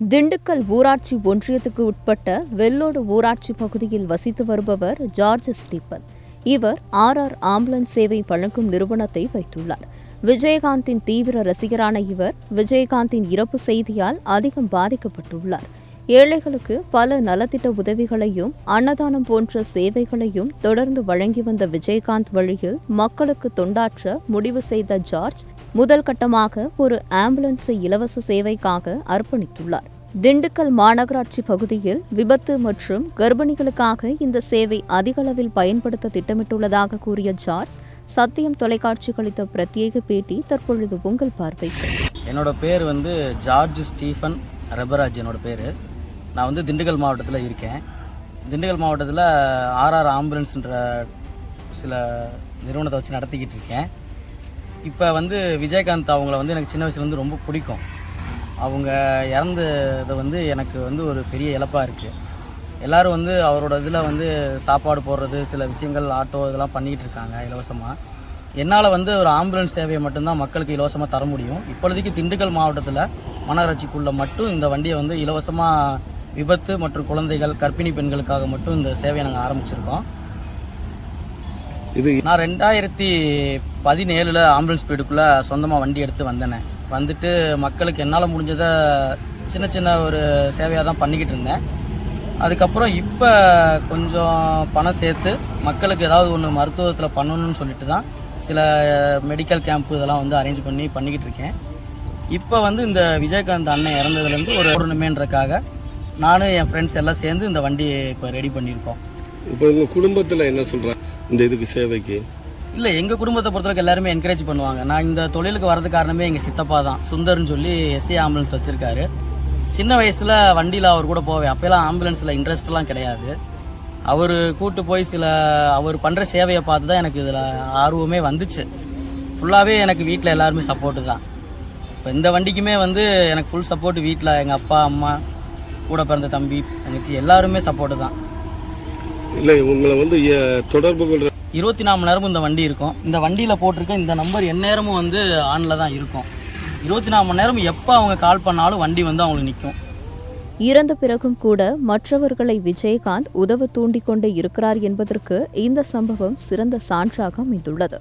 திண்டுக்கல் ஊராட்சி ஒன்றியத்துக்கு உட்பட்ட வெள்ளோடு ஊராட்சி பகுதியில் வசித்து வருபவர் ஜார்ஜ் ஸ்டீபன். இவர் ஆம்புலன்ஸ் சேவை வழங்கும் நிறுவனத்தை வைத்துள்ளார். விஜயகாந்தின் தீவிர ரசிகரான இவர் விஜயகாந்தின் இறப்பு செய்தியால் அதிகம் பாதிக்கப்பட்டுள்ளார். ஏழைகளுக்கு பல நலத்திட்ட உதவிகளையும் அன்னதானம் போன்ற சேவைகளையும் தொடர்ந்து வழங்கி வந்த விஜயகாந்த் வழியில் மக்களுக்கு தொண்டாற்ற முடிவு செய்த ஜார்ஜ் முதல் கட்டமாக ஒரு ஆம்புலன்ஸை இலவச சேவைக்காக அர்ப்பணித்துள்ளார். திண்டுக்கல் மாநகராட்சி பகுதியில் விபத்து மற்றும் கர்ப்பிணிகளுக்காக இந்த சேவை அதிகளவில் பயன்படுத்த திட்டமிட்டுள்ளதாக கூறிய ஜார்ஜ் சத்தியம் தொலைக்காட்சிக்கு அளித்த பிரத்யேக பேட்டி தற்பொழுது உங்கள் பார்வைக்கு. என்னோட பேர் ஜார்ஜ் ஸ்டீஃபன் ரபராஜ். என்னோட பேர். நான் திண்டுக்கல் மாவட்டத்தில் இருக்கேன். திண்டுக்கல் மாவட்டத்தில் ஆம்புலன்ஸ்ன்ற சில நிறுவனத்தை வச்சு நடத்திக்கிட்டு இருக்கேன். இப்போ விஜயகாந்த் அவங்கள எனக்கு சின்ன வயசுலேருந்து ரொம்ப பிடிக்கும். அவங்க இறந்தது எனக்கு ஒரு பெரிய இழப்பாக இருக்குது. எல்லோரும் அவரோட இதில் சாப்பாடு போடுறது, சில விஷயங்கள் ஆட்டோ இதெல்லாம் பண்ணிக்கிட்டு இருக்காங்க இலவசமாக. என்னால் ஒரு ஆம்புலன்ஸ் சேவையை மட்டும்தான் மக்களுக்கு இலவசமாக தர முடியும். இப்பொழுதைக்கு திண்டுக்கல் மாவட்டத்தில் மாநகராட்சிக்குள்ளே மட்டும் இந்த வண்டியை இலவசமாக விபத்து மற்றும் குழந்தைகள், கர்ப்பிணி பெண்களுக்காக மட்டும் இந்த சேவையை நாங்கள் ஆரம்பிச்சிருக்கோம். நான் 2017 ஆம்புலன்ஸ் ஸ்பீடுக்குள்ளே சொந்தமாக வண்டி எடுத்து வந்துட்டு மக்களுக்கு என்னால் முடிஞ்சதை சின்ன சின்ன ஒரு சேவையாக தான் பண்ணிக்கிட்டு இருந்தேன். அதுக்கப்புறம் இப்போ கொஞ்சம் பணம் சேர்த்து மக்களுக்கு ஏதாவது ஒன்று மருத்துவத்தில் பண்ணணும்னு சொல்லிட்டு தான் சில மெடிக்கல் கேம்ப்பு இதெல்லாம் அரேஞ்ச் பண்ணிக்கிட்டு இருக்கேன். இப்போ இந்த விஜயகாந்த் அண்ணன் இறந்ததுலேருந்து ஒரு ஓடணுமேன்றக்காக நானும் என் ஃப்ரெண்ட்ஸ் எல்லாம் சேர்ந்து இந்த வண்டியை இப்போ ரெடி பண்ணியிருக்கோம். இப்போ உங்கள் குடும்பத்தில் என்ன சொல்கிறேன் இந்த இதுக்கு சேவைக்கு? இல்லை, எங்கள் குடும்பத்தை பொறுத்தவரைக்கும் எல்லாருமே என்கரேஜ் பண்ணுவாங்க. நான் இந்த தொழிலுக்கு வரதுக்கு காரணமே எங்கள் சித்தப்பா தான். சுந்தர்னு சொல்லி எஸ்சி ஆம்புலன்ஸ் வச்சுருக்காரு. சின்ன வயசில் வண்டியில் அவர் கூட போவேன். அப்போல்லாம் ஆம்புலன்ஸில் இன்ட்ரெஸ்ட்லாம் கிடையாது. அவர் கூப்பிட்டு போய் அவர் பண்ணுற சேவையை பார்த்து தான் எனக்கு இதில் ஆர்வமே வந்துச்சு. ஃபுல்லாகவே எனக்கு வீட்டில் எல்லாருமே சப்போர்ட்டு தான். இப்போ இந்த வண்டிக்குமே எனக்கு ஃபுல் சப்போர்ட் வீட்டில் எங்கள் அப்பா, அம்மா, கூட பிறந்த தம்பி, தங்கச்சி எல்லாருமே சப்போர்ட்டு தான். இல்லை, உங்களை தொடர்பு கொள்கிற 24 மணி நேரமும் இந்த வண்டி இருக்கும். இந்த வண்டியில் போட்டிருக்க இந்த நம்பர் எந்நேரமும் ஆனில் தான் இருக்கும். 24 மணி நேரம் எப்போ அவங்க கால் பண்ணாலும் வண்டி அவங்களுக்கு நிற்கும். இறந்த பிறகும் கூட மற்றவர்களை விஜயகாந்த் உதவ தூண்டிக் கொண்டே இருக்கிறார் என்பதற்கு இந்த சம்பவம் சிறந்த சான்றாக அமைந்துள்ளது.